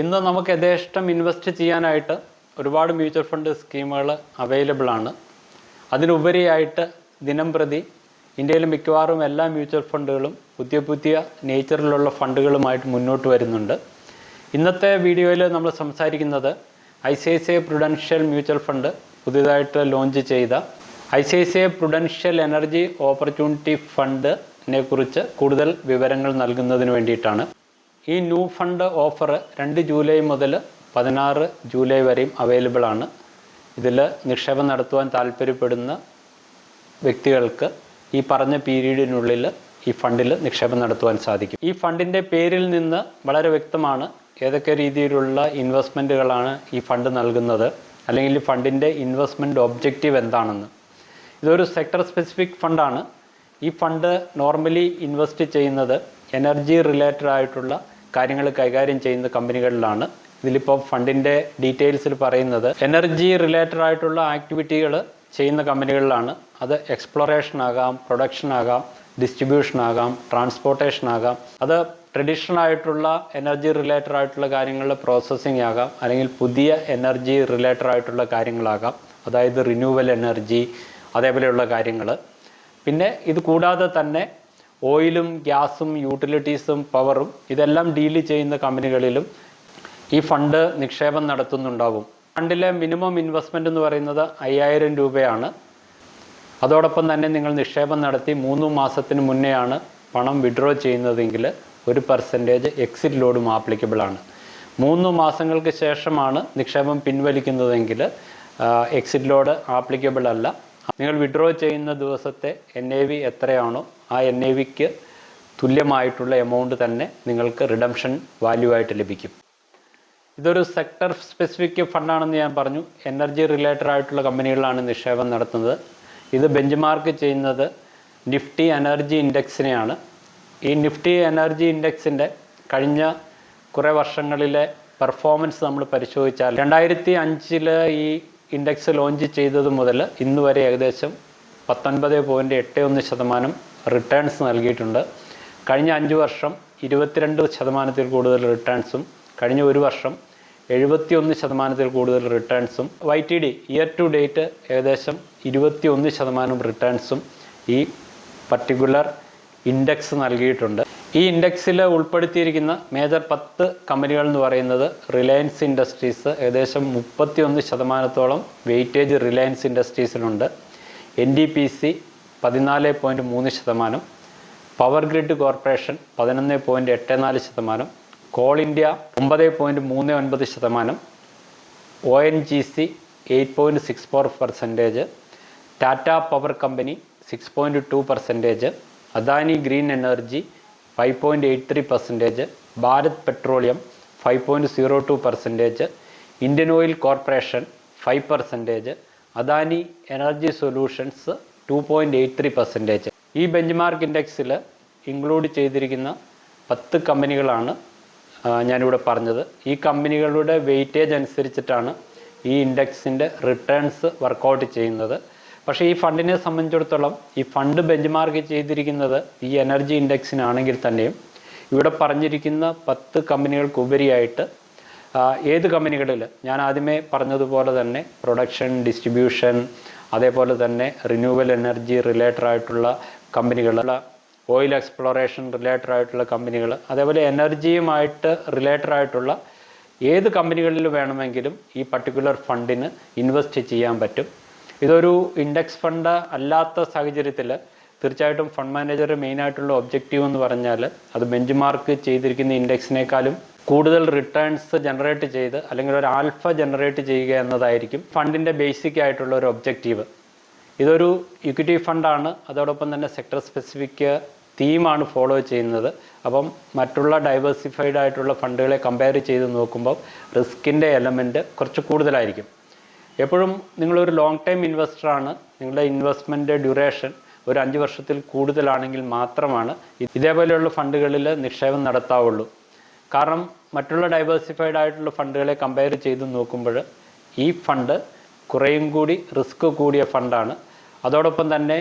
ഇന്ന് നമുക്ക് യഥേഷ്ടം ഇൻവെസ്റ്റ് ചെയ്യാനായിട്ട് ഒരുപാട് മ്യൂച്വൽ ഫണ്ട് സ്കീമുകൾ അവൈലബിൾ ആണ്. അതിനുപരിയായിട്ട് ദിനം പ്രതി ഇന്ത്യയിലെ മിക്കവാറും എല്ലാ മ്യൂച്വൽ ഫണ്ടുകളും പുതിയ പുതിയ നേച്ചറിലുള്ള ഫണ്ടുകളുമായിട്ട് മുന്നോട്ട് വരുന്നുണ്ട്. ഇന്നത്തെ വീഡിയോയിൽ നമ്മൾ സംസാരിക്കുന്നത് ICICI Prudential മ്യൂച്വൽ ഫണ്ട് പുതിയതായിട്ട് ലോഞ്ച് ചെയ്ത ICICI Prudential എനർജി ഓപ്പർച്യൂണിറ്റി ഫണ്ടിനെ കുറിച്ച് കൂടുതൽ വിവരങ്ങൾ നൽകുന്നതിന് വേണ്ടിയിട്ടാണ്. ഈ ന്യൂ ഫണ്ട് ഓഫർ 2 ജൂലൈ മുതൽ 16 ജൂലൈ വരെയും അവൈലബിൾ ആണ്. ഇതിൽ നിക്ഷേപം നടത്തുവാൻ താല്പര്യപ്പെടുന്ന വ്യക്തികൾക്ക് ഈ പറഞ്ഞ പീരീഡിനുള്ളിൽ ഈ ഫണ്ടിൽ നിക്ഷേപം നടത്തുവാൻ സാധിക്കും. ഈ ഫണ്ടിൻ്റെ പേരിൽ നിന്ന് വളരെ വ്യക്തമാണ് ഏതൊക്കെ രീതിയിലുള്ള ഇൻവെസ്റ്റ്മെൻറ്റുകളാണ് ഈ ഫണ്ട് നൽകുന്നത്, അല്ലെങ്കിൽ ഈ ഫണ്ടിൻ്റെ ഇൻവെസ്റ്റ്മെൻറ്റ് ഒബ്ജക്റ്റീവ് എന്താണെന്ന്. ഇതൊരു സെക്ടർ സ്പെസിഫിക് ഫണ്ടാണ്. ഈ ഫണ്ട് നോർമലി ഇൻവെസ്റ്റ് ചെയ്യുന്നത് എനർജി റിലേറ്റഡ് ആയിട്ടുള്ള കാര്യങ്ങൾ കൈകാര്യം ചെയ്യുന്ന കമ്പനികളിലാണ്. ഇതിലിപ്പോൾ ഫണ്ടിൻ്റെ ഡീറ്റെയിൽസിൽ പറയുന്നത് എനർജി റിലേറ്റഡ് ആയിട്ടുള്ള ആക്ടിവിറ്റികൾ ചെയ്യുന്ന കമ്പനികളിലാണ്. അത് എക്സ്പ്ലോറേഷൻ ആകാം, പ്രൊഡക്ഷൻ ആകാം, ഡിസ്ട്രിബ്യൂഷൻ ആകാം, ട്രാൻസ്പോർട്ടേഷൻ ആകാം. അത് ട്രഡീഷണൽ ആയിട്ടുള്ള എനർജി റിലേറ്റഡ് ആയിട്ടുള്ള കാര്യങ്ങളുടെ പ്രോസസ്സിംഗ് ആകാം, അല്ലെങ്കിൽ പുതിയ എനർജി റിലേറ്റഡ് ആയിട്ടുള്ള കാര്യങ്ങളാകാം, അതായത് റിന്യൂവൽ എനർജി അതേപോലെയുള്ള കാര്യങ്ങൾ. പിന്നെ ഇത് കൂടാതെ തന്നെ ഓയിലും ഗ്യാസും യൂട്ടിലിറ്റീസും പവറും ഇതെല്ലാം ഡീൽ ചെയ്യുന്ന കമ്പനികളിലും ഈ ഫണ്ട് നിക്ഷേപം നടത്തുന്നുണ്ടാവും. ഫണ്ടിലെ മിനിമം ഇൻവെസ്റ്റ്മെൻറ്റ് എന്ന് പറയുന്നത് 5000 രൂപയാണ്. അതോടൊപ്പം തന്നെ നിങ്ങൾ നിക്ഷേപം നടത്തി 3 മാസത്തിന് മുന്നെയാണ് പണം വിഡ്രോ ചെയ്യുന്നതെങ്കിൽ 1% എക്സിറ്റ് ലോഡും ആപ്ലിക്കബിൾ ആണ്. 3 മാസങ്ങൾക്ക് ശേഷമാണ് നിക്ഷേപം പിൻവലിക്കുന്നതെങ്കിൽ എക്സിറ്റ് ലോഡ് ആപ്ലിക്കബിൾ അല്ല. നിങ്ങൾ വിഡ്രോ ചെയ്യുന്ന ദിവസത്തെ NAV എത്രയാണോ ആ NAVക്ക് തുല്യമായിട്ടുള്ള എമൗണ്ട് തന്നെ നിങ്ങൾക്ക് റിഡംഷൻ വാല്യൂ ആയിട്ട് ലഭിക്കും. ഇതൊരു സെക്ടർ സ്പെസിഫിക് ഫണ്ടാണെന്ന് ഞാൻ പറഞ്ഞു. എനർജി റിലേറ്റഡ് ആയിട്ടുള്ള കമ്പനികളിലാണ് നിക്ഷേപം നടത്തുന്നത്. ഇത് ബെഞ്ച് മാർക്ക് ചെയ്യുന്നത് നിഫ്റ്റി എനർജി ഇൻഡെക്സിനെയാണ്. ഈ നിഫ്റ്റി എനർജി ഇൻഡെക്സിൻ്റെ കഴിഞ്ഞ കുറേ വർഷങ്ങളിലെ പെർഫോമൻസ് നമ്മൾ പരിശോധിച്ചാൽ 2005 ഈ ഇൻഡെക്സ് ലോഞ്ച് ചെയ്തത് മുതൽ ഇന്ന് വരെ ഏകദേശം 19.81% റിട്ടേൺസ് നൽകിയിട്ടുണ്ട്. കഴിഞ്ഞ 5 വർഷം 22% കൂടുതൽ റിട്ടേൺസും, കഴിഞ്ഞ 1 വർഷം 71% കൂടുതൽ റിട്ടേൺസും, YTD ഇയർ ടു ഡേറ്റ് ഏകദേശം 21% റിട്ടേൺസും ഈ പർട്ടിക്കുലർ ഇൻഡെക്സ് നൽകിയിട്ടുണ്ട്. ഈ ഇൻഡെക്സിൽ ഉൾപ്പെടുത്തിയിരിക്കുന്ന മേജർ 10 കമ്പനികൾ എന്ന് പറയുന്നത് റിലയൻസ് ഇൻഡസ്ട്രീസ്, ഏകദേശം 31% വെയിറ്റേജ് റിലയൻസ് ഇൻഡസ്ട്രീസിലുണ്ട്. NTPC 14.3%, power grid corporation 11.84%, coal India 9.39%, ONGC 8.64%, Tata power company 6.2%, Adani green energy 5.83%, Bharat petroleum 5.02%, Indian oil corporation 5%, Adani energy solutions 2.83%. ഈ ബെഞ്ച് മാർക്ക് ഇൻഡെക്സിൽ ഇൻക്ലൂഡ് ചെയ്തിരിക്കുന്ന 10 കമ്പനികളാണ് ഞാനിവിടെ പറഞ്ഞത്. ഈ കമ്പനികളുടെ വെയിറ്റേജ് അനുസരിച്ചിട്ടാണ് ഈ ഇൻഡെക്സിൻ്റെ റിട്ടേൺസ് വർക്കൗട്ട് ചെയ്യുന്നത്. പക്ഷേ ഈ ഫണ്ടിനെ സംബന്ധിച്ചിടത്തോളം ഈ ഫണ്ട് ബെഞ്ച് മാർക്ക് ചെയ്തിരിക്കുന്നത് ഈ എനർജി ഇൻഡെക്സിനാണെങ്കിൽ തന്നെയും ഇവിടെ പറഞ്ഞിരിക്കുന്ന 10 കമ്പനികൾക്ക് ഉപരിയായിട്ട് ഏത് കമ്പനികളിൽ ഞാൻ ആദ്യമേ പറഞ്ഞതുപോലെ തന്നെ പ്രൊഡക്ഷൻ, ഡിസ്ട്രിബ്യൂഷൻ, അതേപോലെ തന്നെ റിന്യൂവൽ എനർജി റിലേറ്റഡ് ആയിട്ടുള്ള കമ്പനികൾ, ഓയിൽ എക്സ്പ്ലോറേഷൻ റിലേറ്റഡ് ആയിട്ടുള്ള കമ്പനികൾ, അതേപോലെ എനർജിയുമായിട്ട് റിലേറ്റഡ് ആയിട്ടുള്ള ഏത് കമ്പനികളിൽ വേണമെങ്കിലും ഈ പർട്ടിക്കുലർ ഫണ്ടിന് ഇൻവെസ്റ്റ് ചെയ്യാൻ പറ്റും. ഇതൊരു ഇൻഡെക്സ് ഫണ്ട് അല്ലാത്ത സാഹചര്യത്തിൽ തീർച്ചയായിട്ടും ഫണ്ട് മാനേജറുടെ മെയിനായിട്ടുള്ള ഒബ്ജക്റ്റീവ് എന്ന് പറഞ്ഞാൽ അത് ബെഞ്ച് മാർക്ക് ചെയ്തിരിക്കുന്ന ഇൻഡെക്സിനേക്കാളും കൂടുതൽ റിട്ടേൺസ് ജനറേറ്റ് ചെയ്ത് അല്ലെങ്കിൽ ഒരു ആൽഫ ജനറേറ്റ് ചെയ്യുക എന്നതായിരിക്കും ഫണ്ടിൻ്റെ ബേസിക് ആയിട്ടുള്ള ഒരു ഒബ്ജക്റ്റീവ്. ഇതൊരു ഇക്വിറ്റി ഫണ്ടാണ്. അതോടൊപ്പം തന്നെ സെക്ടർ സ്പെസിഫിക് തീമാണ് ഫോളോ ചെയ്യുന്നത്. അപ്പം മറ്റുള്ള ഡൈവേഴ്സിഫൈഡ് ആയിട്ടുള്ള ഫണ്ടുകളെ കമ്പയർ ചെയ്ത് നോക്കുമ്പോൾ റിസ്കിൻ്റെ എലമെൻറ്റ് കുറച്ച് കൂടുതലായിരിക്കും. എപ്പോഴും നിങ്ങളൊരു ലോങ് ടൈം ഇൻവെസ്റ്ററാണ്, നിങ്ങളുടെ ഇൻവെസ്റ്റ്മെൻറ്റ് ഡ്യൂറേഷൻ ഒരു 5 വർഷത്തിൽ കൂടുതലാണെങ്കിൽ മാത്രമാണ് ഇതേപോലെയുള്ള ഫണ്ടുകളിൽ നിക്ഷേപം നടത്താവുള്ളൂ. കാരണം മറ്റുള്ള ഡൈവേഴ്സിഫൈഡ് ആയിട്ടുള്ള ഫണ്ടുകളെ കമ്പയർ ചെയ്ത് നോക്കുമ്പോൾ ഈ ഫണ്ട് കുറേയും കൂടി റിസ്ക് കൂടിയ ഫണ്ടാണ്. അതോടൊപ്പം തന്നെ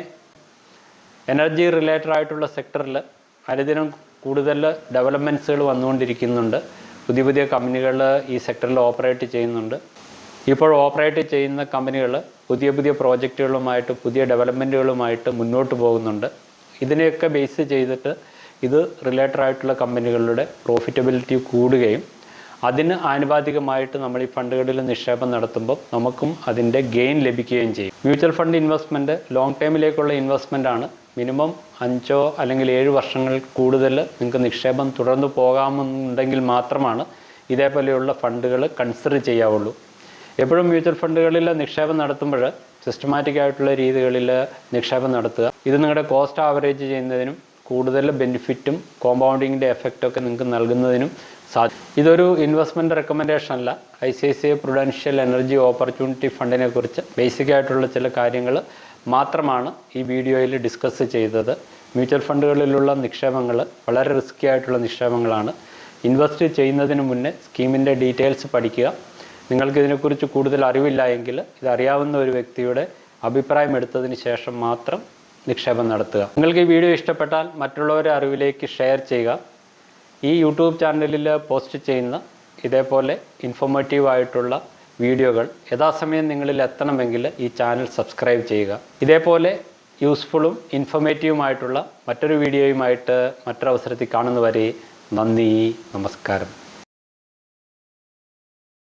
എനർജി റിലേറ്റഡ് ആയിട്ടുള്ള സെക്ടറിൽ അനുദിനം കൂടുതൽ ഡെവലപ്മെൻറ്റ്സുകൾ വന്നുകൊണ്ടിരിക്കുന്നുണ്ട്. പുതിയ കമ്പനികൾ ഈ സെക്ടറിൽ ഓപ്പറേറ്റ് ചെയ്യുന്നുണ്ട്. ഇപ്പോൾ ഓപ്പറേറ്റ് ചെയ്യുന്ന കമ്പനികൾ പുതിയ പ്രോജക്റ്റുകളുമായിട്ട് പുതിയ ഡെവലപ്മെൻറ്റുകളുമായിട്ട് മുന്നോട്ട് പോകുന്നുണ്ട്. ഇതിനെയൊക്കെ ബേസ് ചെയ്തിട്ട് ഇത് റിലേറ്റഡ് ആയിട്ടുള്ള കമ്പനികളുടെ പ്രോഫിറ്റബിലിറ്റി കൂടുകയും അതിന് ആനുപാതികമായിട്ട് നമ്മൾ ഈ ഫണ്ടുകളിൽ നിക്ഷേപം നടത്തുമ്പോൾ നമുക്കും അതിൻ്റെ ഗെയിൻ ലഭിക്കുകയും ചെയ്യും. മ്യൂച്വൽ ഫണ്ട് ഇൻവെസ്റ്റ്മെൻറ്റ് ലോങ് ടൈമിലേക്കുള്ള ഇൻവെസ്റ്റ്മെൻ്റ് ആണ്. മിനിമം 5 അല്ലെങ്കിൽ 7 വർഷങ്ങൾ കൂടുതൽ നിങ്ങൾക്ക് നിക്ഷേപം തുടർന്ന് പോകാമെന്നുണ്ടെങ്കിൽ മാത്രമാണ് ഇതേപോലെയുള്ള ഫണ്ടുകൾ കൺസിഡർ ചെയ്യാവുള്ളൂ. എപ്പോഴും മ്യൂച്വൽ ഫണ്ടുകളിൽ നിക്ഷേപം നടത്തുമ്പോൾ സിസ്റ്റമാറ്റിക് ആയിട്ടുള്ള രീതികളിൽ നിക്ഷേപം നടത്തുക. ഇത് നിങ്ങളുടെ കോസ്റ്റ് ആവറേജ് ചെയ്യുന്നതിനും കൂടുതൽ ബെനിഫിറ്റും കോമ്പൗണ്ടിങ്ങിൻ്റെ എഫക്റ്റൊക്കെ നിങ്ങൾക്ക് നൽകുന്നതിനും ഇതൊരു ഇൻവെസ്റ്റ്മെൻറ്റ് റെക്കമെൻഡേഷൻ അല്ല. ICICI പ്രൊഡൻഷ്യൽ എനർജി ഓപ്പർച്യൂണിറ്റി ഫണ്ടിനെ കുറിച്ച് ബേസിക് ആയിട്ടുള്ള ചില കാര്യങ്ങൾ മാത്രമാണ് ഈ വീഡിയോയിൽ ഡിസ്കസ് ചെയ്തത്. മ്യൂച്വൽ ഫണ്ടുകളിലുള്ള നിക്ഷേപങ്ങൾ വളരെ റിസ്ക്കി ആയിട്ടുള്ള നിക്ഷേപങ്ങളാണ്. ഇൻവെസ്റ്റ് ചെയ്യുന്നതിന് മുന്നേ സ്കീമിൻ്റെ ഡീറ്റെയിൽസ് പഠിക്കുക. നിങ്ങൾക്ക് ഇതിനെക്കുറിച്ച് കൂടുതൽ അറിവില്ല എങ്കിൽ ഇതറിയാവുന്ന ഒരു വ്യക്തിയുടെ അഭിപ്രായം എടുത്തതിന് ശേഷം മാത്രം നിക്ഷേപം നടത്തുക. നിങ്ങൾക്ക് ഈ വീഡിയോ ഇഷ്ടപ്പെട്ടാൽ മറ്റുള്ളവരുടെ അറിവിലേക്ക് ഷെയർ ചെയ്യുക. ഈ യൂട്യൂബ് ചാനലിൽ പോസ്റ്റ് ചെയ്യുന്ന ഇതേപോലെ ഇൻഫോർമേറ്റീവ് ആയിട്ടുള്ള വീഡിയോകൾ യഥാസമയം നിങ്ങളിൽ എത്തണമെങ്കിൽ ഈ ചാനൽ സബ്സ്ക്രൈബ് ചെയ്യുക. ഇതേപോലെ യൂസ്ഫുള്ളും ഇൻഫോർമേറ്റീവുമായിട്ടുള്ള മറ്റൊരു വീഡിയോയുമായിട്ട് മറ്റൊരവസരത്തിൽ കാണുന്നവരെ നന്ദി, നമസ്കാരം.